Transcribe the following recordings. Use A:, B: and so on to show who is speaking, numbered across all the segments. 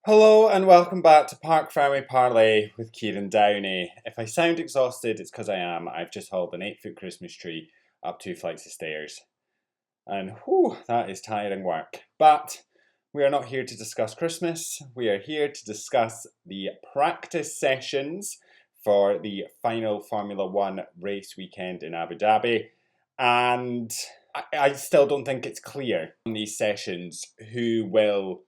A: Hello and welcome back to Parc, Ferme, Parlay with Kieran Downey. If I sound exhausted, it's because I am. I've just hauled an 8-foot Christmas tree up 2 flights of stairs. And whew, that is tiring work. But we are not here to discuss Christmas. We are here to discuss the practice sessions for the final Formula One race weekend in Abu Dhabi. And I still don't think it's clear in these sessions who will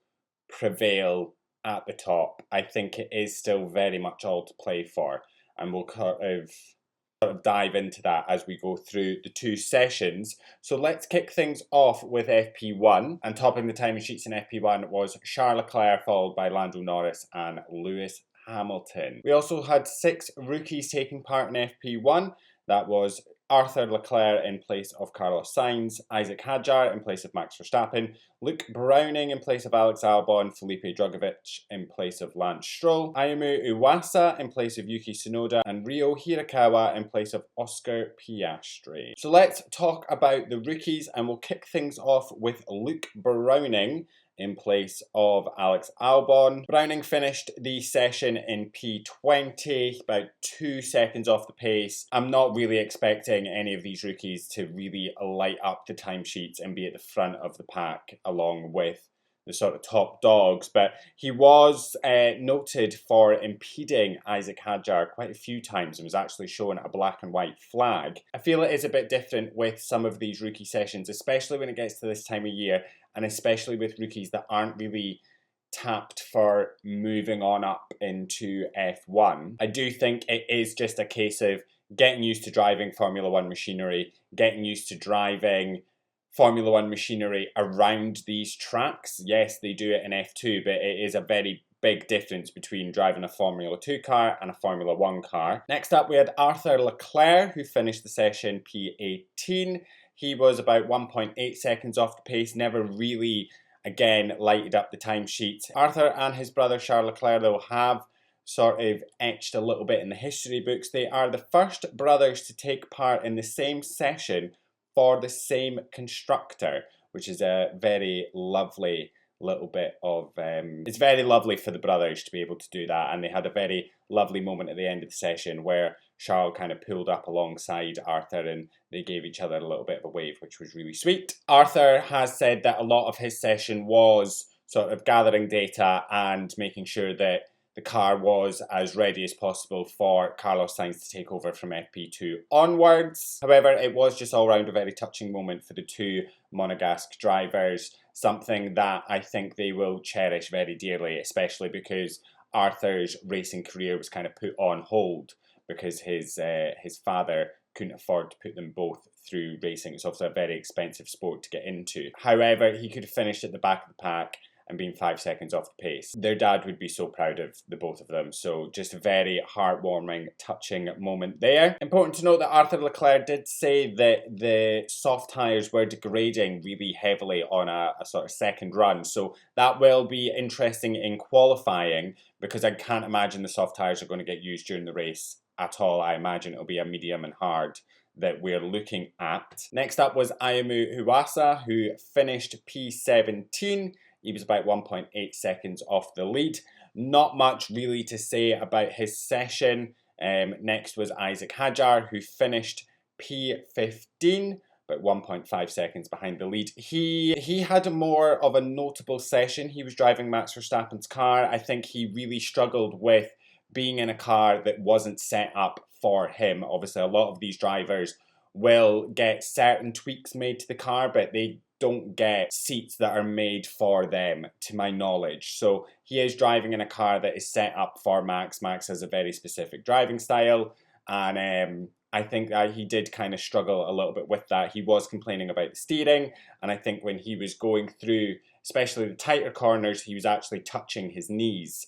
A: prevail at the top. I think it is still very much all to play for, and we'll sort of dive into that as we go through the two sessions. So let's kick things off with FP1, and topping the timing sheets in FP1 was Charles Leclerc, followed by Lando Norris and Lewis Hamilton. We also had 6 rookies taking part in FP1. That was Arthur Leclerc in place of Carlos Sainz, Isaac Hadjar in place of Max Verstappen, Luke Browning in place of Alex Albon, Felipe Drugovich in place of Lance Stroll, Ayumu Iwasa in place of Yuki Tsunoda, and Ryo Hirakawa in place of Oscar Piastri. So let's talk about the rookies, and we'll kick things off with Luke Browning in place of Alex Albon. Browning finished the session in P20, about 2 seconds off the pace. I'm not really expecting any of these rookies to really light up the timesheets and be at the front of the pack along with the sort of top dogs, but he was noted for impeding Isaac Hadjar quite a few times and was actually shown a black and white flag. I feel it is a bit different with some of these rookie sessions, especially when it gets to this time of year, and especially with rookies that aren't really tapped for moving on up into F1. I do think it is just a case of getting used to driving Formula One machinery, getting used to driving Formula One machinery around these tracks. Yes, they do it in F2, but it is a very big difference between driving a Formula 2 car and a Formula 1 car. Next up, we had Arthur Leclerc, who finished the session P18. He was about 1.8 seconds off the pace, never really, again, lighted up the timesheet. Arthur and his brother Charles Leclerc, though, have sort of etched a little bit in the history books. They are the first brothers to take part in the same session for the same constructor, which is a very lovely little bit of it's very lovely for the brothers to be able to do that, and they had a very lovely moment at the end of the session where Charles kind of pulled up alongside Arthur and they gave each other a little bit of a wave, which was really sweet. Arthur has said that a lot of his session was sort of gathering data and making sure that the car was as ready as possible for Carlos Sainz to take over from FP2 onwards. However, it was just all round a very touching moment for the two Monegasque drivers, something that I think they will cherish very dearly, especially because Arthur's racing career was kind of put on hold because his father couldn't afford to put them both through racing. It's obviously a very expensive sport to get into. However, he could have finished at the back of the pack and being 5 seconds off the pace. Their dad would be so proud of the both of them. So just a very heartwarming, touching moment there. Important to note that Arthur Leclerc did say that the soft tyres were degrading really heavily on a sort of second run. So that will be interesting in qualifying, because I can't imagine the soft tyres are going to get used during the race at all. I imagine it'll be a medium and hard that we're looking at. Next up was Ayumu Iwasa, who finished P17. He was about 1.8 seconds off the lead. Not much really to say about his session. Next was Isaac Hadjar, who finished P15, about 1.5 seconds behind the lead. He had more of a notable session. He was driving Max Verstappen's car. I think he really struggled with being in a car that wasn't set up for him. Obviously, a lot of these drivers will get certain tweaks made to the car, but they don't get seats that are made for them, to my knowledge. So he is driving in a car that is set up for Max. Max has a very specific driving style, and I think that he did kind of struggle a little bit with that. He was complaining about the steering, and I think when he was going through, especially the tighter corners, he was actually touching his knees.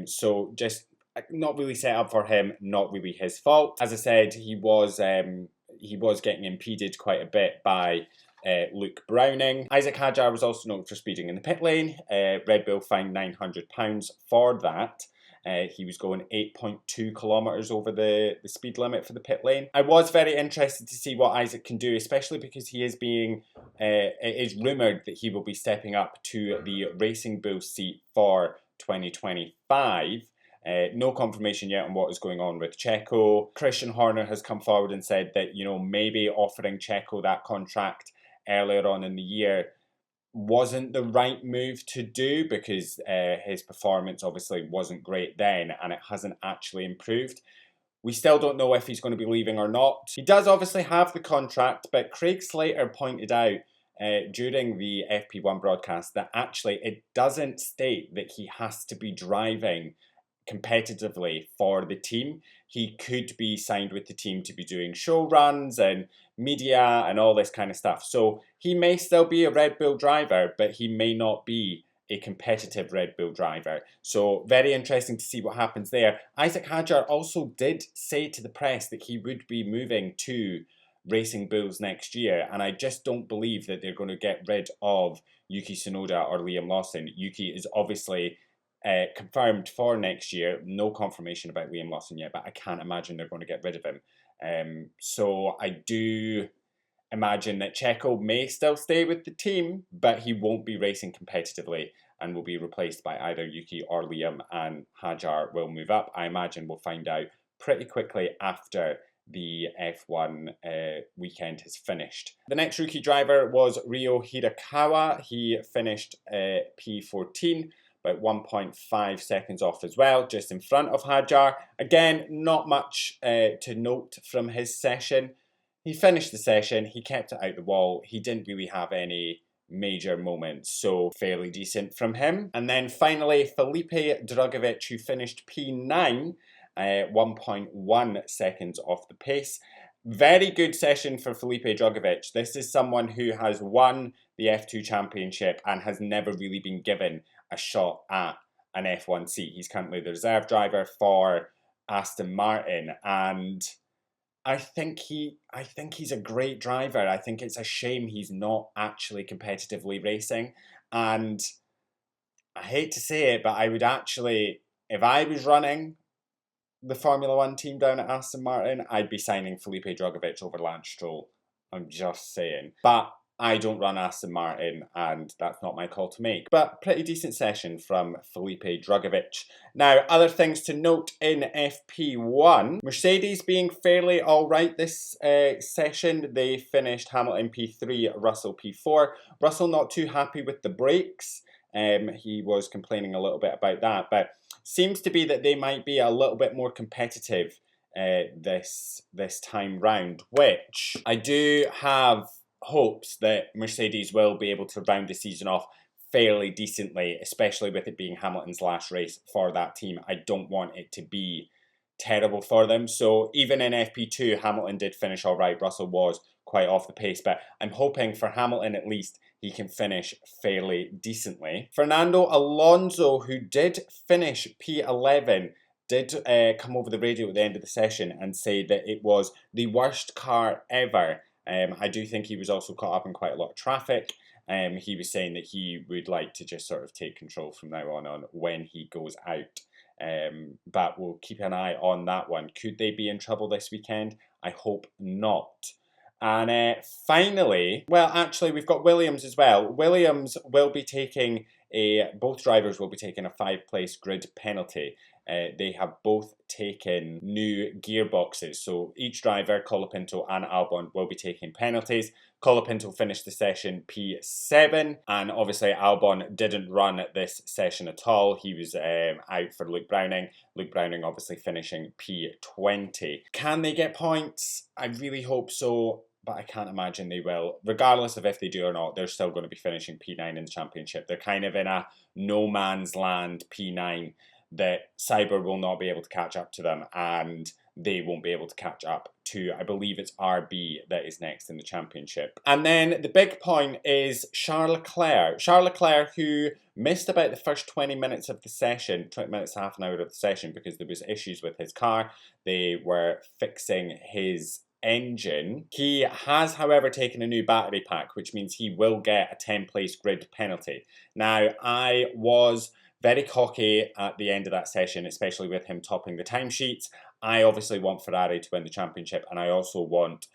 A: So just not really set up for him, not really his fault. As I said, he was getting impeded quite a bit by Luke Browning. Isaac Hadjar was also noted for speeding in the pit lane. Red Bull fined £900 for that. He was going 8.2 kilometres over the speed limit for the pit lane. I was very interested to see what Isaac can do, especially because he is it is rumoured that he will be stepping up to the Racing Bull seat for 2025. No confirmation yet on what is going on with Checo. Christian Horner has come forward and said that, maybe offering Checo that contract earlier on in the year wasn't the right move to do because his performance obviously wasn't great then and it hasn't actually improved. We still don't know if he's going to be leaving or not. He does obviously have the contract, but Craig Slater pointed out during the FP1 broadcast that actually it doesn't state that he has to be driving competitively for the team. He could be signed with the team to be doing show runs and media and all this kind of stuff. So he may still be a Red Bull driver, but he may not be a competitive Red Bull driver. So very interesting to see what happens there. Isaac Hadjar also did say to the press that he would be moving to Racing Bulls next year, and I just don't believe that they're going to get rid of Yuki Tsunoda or Liam Lawson. Yuki is obviously confirmed for next year. No confirmation about Liam Lawson yet, but I can't imagine they're going to get rid of him. So I do imagine that Checo may still stay with the team, but he won't be racing competitively and will be replaced by either Yuki or Liam, and Hadjar will move up. I imagine we'll find out pretty quickly after the F1 weekend has finished. The next rookie driver was Ryo Hirakawa. He finished P14, about 1.5 seconds off as well, just in front of Hadjar. Again, not much to note from his session. He finished the session, he kept it out the wall, he didn't really have any major moments, so fairly decent from him. And then finally, Felipe Drugovich, who finished P9, 1.1 seconds off the pace. Very good session for Felipe Drugovich. This is someone who has won the F2 Championship and has never really been given a shot at an F1 seat. He's currently the reserve driver for Aston Martin, and I think he's a great driver. I think it's a shame he's not actually competitively racing, and I hate to say it, but I would actually, if I was running the Formula One team down at Aston Martin, I'd be signing Felipe Drugovich over Lance Stroll. I'm just saying. But I don't run Aston Martin, and that's not my call to make. But pretty decent session from Felipe Drugovich. Now, other things to note in FP1. Mercedes being fairly alright this session. They finished Hamilton P3, Russell P4. Russell not too happy with the brakes. He was complaining a little bit about that, but seems to be that they might be a little bit more competitive this time round, which I do have hopes that Mercedes will be able to round the season off fairly decently, especially with it being Hamilton's last race for that team. I don't want it to be terrible for them. So even in FP2, Hamilton did finish all right. Russell was quite off the pace, but I'm hoping for Hamilton at least he can finish fairly decently. Fernando Alonso, who did finish P11, did come over the radio at the end of the session and say that it was the worst car ever. I do think he was also caught up in quite a lot of traffic. He was saying that he would like to just sort of take control from now on when he goes out. But we'll keep an eye on that one. Could they be in trouble this weekend? I hope not. And finally, well, actually, we've got Williams as well. Williams will be taking both drivers will be taking a 5-place grid penalty. They have both taken new gearboxes. So each driver, Colapinto and Albon, will be taking penalties. Colapinto finished the session P7, and obviously Albon didn't run this session at all. He was out for Luke Browning. Luke Browning obviously finishing P20. Can they get points? I really hope so, but I can't imagine they will. Regardless of if they do or not, they're still going to be finishing P9 in the championship. They're kind of in a no man's land P9 that Cyber will not be able to catch up to them, and they won't be able to catch up to, I believe it's RB that is next in the championship. And then the big point is Charles Leclerc. Charles Leclerc, who missed about the first 20 minutes of the session, 20 minutes, half an hour of the session, because there was issues with his car. They were fixing his engine. He has, however, taken a new battery pack, which means he will get a 10-place grid penalty. Now, I was very cocky at the end of that session, especially with him topping the timesheets. I obviously want Ferrari to win the championship, and I also want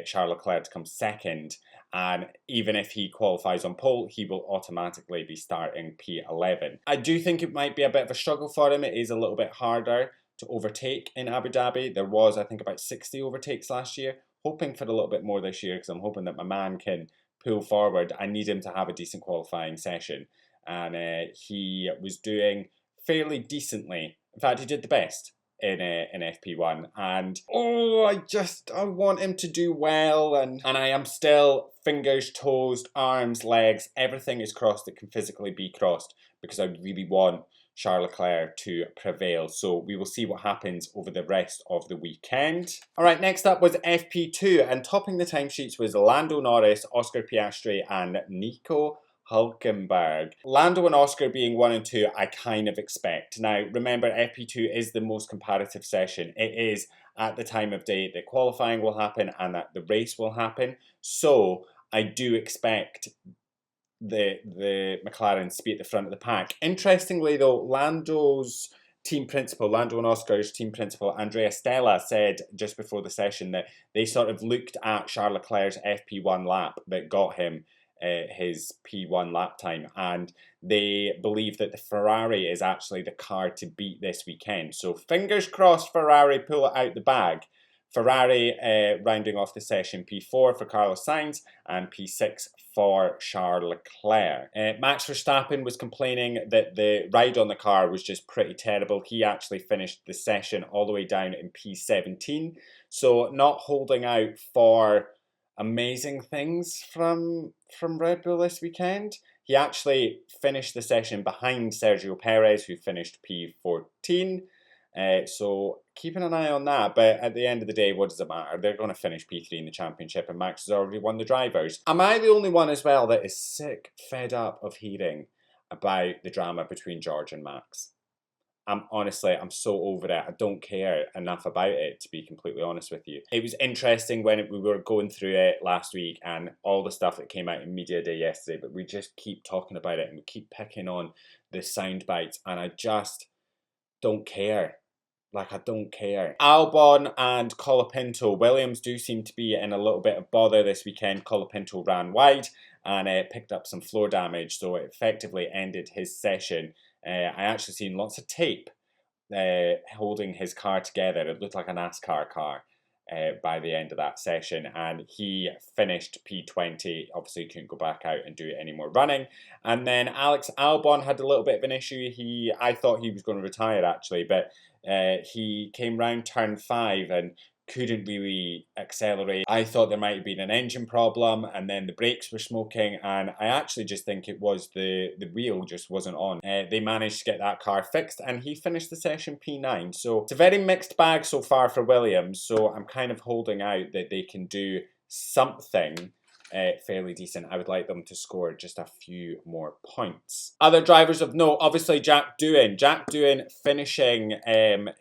A: Charles Leclerc to come second. And even if he qualifies on pole, he will automatically be starting P11. I do think it might be a bit of a struggle for him. It is a little bit harder to overtake in Abu Dhabi. There was, I think, about 60 overtakes last year. Hoping for a little bit more this year because I'm hoping that my man can pull forward. I need him to have a decent qualifying session. And he was doing fairly decently. In fact, he did the best in FP1, and I want him to do well, and I am still fingers, toes, arms, legs, everything is crossed that can physically be crossed because I really want Charles Leclerc to prevail. So we will see what happens over the rest of the weekend. All right, next up was FP2, and topping the timesheets was Lando Norris, Oscar Piastri, and Nico Hülkenberg. Lando and Oscar being 1 and 2, I kind of expect. Now, remember, FP2 is the most competitive session. It is at the time of day that qualifying will happen and that the race will happen. So I do expect the McLarens to be at the front of the pack. Interestingly, though, Lando and Oscar's team principal, Andrea Stella, said just before the session that they sort of looked at Charles Leclerc's FP1 lap that got him his P1 lap time, and they believe that the Ferrari is actually the car to beat this weekend. So fingers crossed Ferrari pull it out the bag. Ferrari rounding off the session P4 for Carlos Sainz and P6 for Charles Leclerc. Max Verstappen was complaining that the ride on the car was just pretty terrible. He actually finished the session all the way down in P17, so not holding out for amazing things from Red Bull this weekend. He actually finished the session behind Sergio Perez, who finished P14. So keeping an eye on that, but at the end of the day, what does it matter? They're going to finish P3 in the championship, and Max has already won the drivers. Am I the only one as well that is sick, fed up of hearing about the drama between George and Max? I'm so over it. I don't care enough about it, to be completely honest with you. It was interesting when we were going through it last week and all the stuff that came out in Media Day yesterday, but we just keep talking about it and we keep picking on the sound bites, and I just don't care. I don't care. Albon and Colapinto. Williams do seem to be in a little bit of bother this weekend. Colapinto ran wide and picked up some floor damage, so it effectively ended his session. I actually seen lots of tape holding his car together. It looked like a NASCAR car by the end of that session, and he finished P20. Obviously couldn't go back out and do any more running. And then Alex Albon had a little bit of an issue. I thought he was going to retire actually, but he came round turn 5 and couldn't really accelerate. I thought there might have been an engine problem, and then the brakes were smoking, and I actually just think it was the wheel just wasn't on. They managed to get that car fixed, and he finished the session P9. So it's a very mixed bag so far for Williams, so I'm kind of holding out that they can do something fairly decent. I would like them to score just a few more points. Other drivers of note, obviously Jack Doohan. Jack Doohan finishing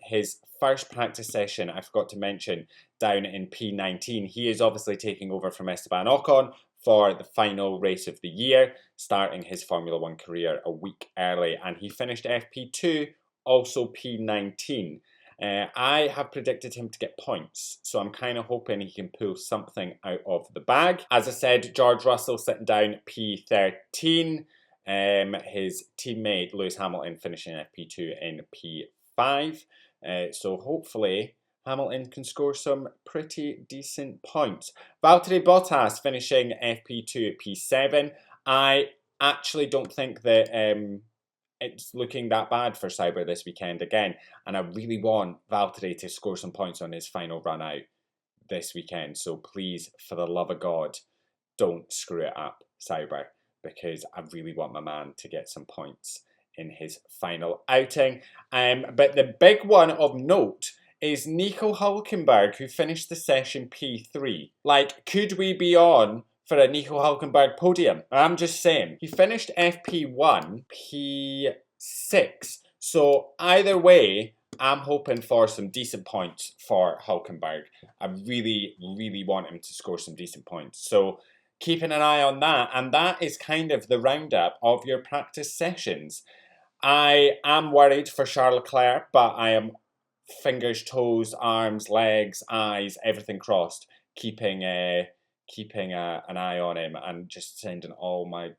A: his first practice session, I forgot to mention, down in P19. He is obviously taking over from Esteban Ocon for the final race of the year, starting his Formula 1 career a week early, and he finished FP2, also P19. I have predicted him to get points, so I'm kind of hoping he can pull something out of the bag. As I said, George Russell sitting down P13. His teammate Lewis Hamilton finishing FP2 in P5. So hopefully Hamilton can score some pretty decent points. Valtteri Bottas finishing FP2 at P7. I actually don't think that it's looking that bad for Sauber this weekend again, and I really want Valtteri to score some points on his final run out this weekend. So please, for the love of God, don't screw it up, Sauber, because I really want my man to get some points in his final outing. But the big one of note is Nico Hülkenberg, who finished the session P3. Could we be on for a Nico Hülkenberg podium? I'm just saying. He finished FP1, P6. So either way, I'm hoping for some decent points for Hülkenberg. I really, really want him to score some decent points. So keeping an eye on that. And that is kind of the roundup of your practice sessions. I am worried for Charles Leclerc, but I am fingers, toes, arms, legs, eyes, everything crossed keeping an eye on him, and just sending all my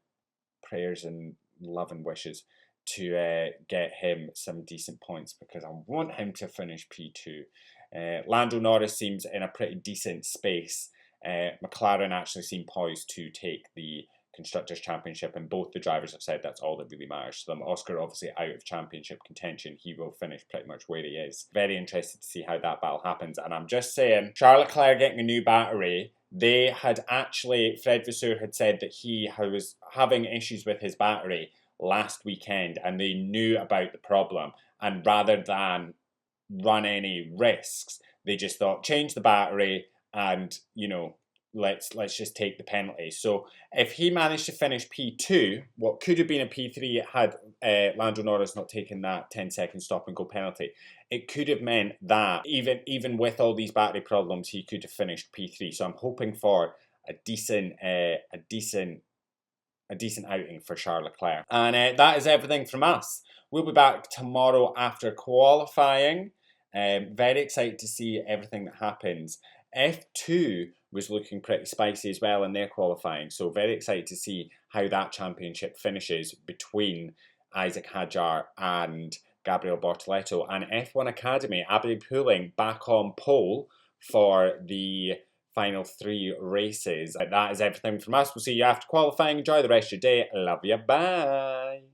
A: prayers and love and wishes to get him some decent points, because I want him to finish P2. Lando Norris seems in a pretty decent space. McLaren actually seem poised to take the Constructors' Championship, and both the drivers have said that's all that really matters to them. Oscar obviously out of championship contention. He will finish pretty much where he is. Very interested to see how that battle happens. And I'm just saying, Charles Leclerc getting a new battery, they had actually, Fred Vasseur had said that he was having issues with his battery last weekend, and they knew about the problem, and rather than run any risks, they just thought, change the battery, and let's just take the penalty. So if he managed to finish P2, what could have been a P3 had Lando Norris not taken that 10-second stop and go penalty, it could have meant that even with all these battery problems, he could have finished P3. So I'm hoping for a decent outing for Charles Leclerc. And that is everything from us. We'll be back tomorrow after qualifying. Very excited to see everything that happens. F2 was looking pretty spicy as well in their qualifying, so very excited to see how that championship finishes between Isaac Hadjar and Gabriel Bortoleto. And F1 Academy, Abby Pooling back on pole for the final 3 races. That is everything from us. We'll see you after qualifying. Enjoy the rest of your day. Love you. Bye.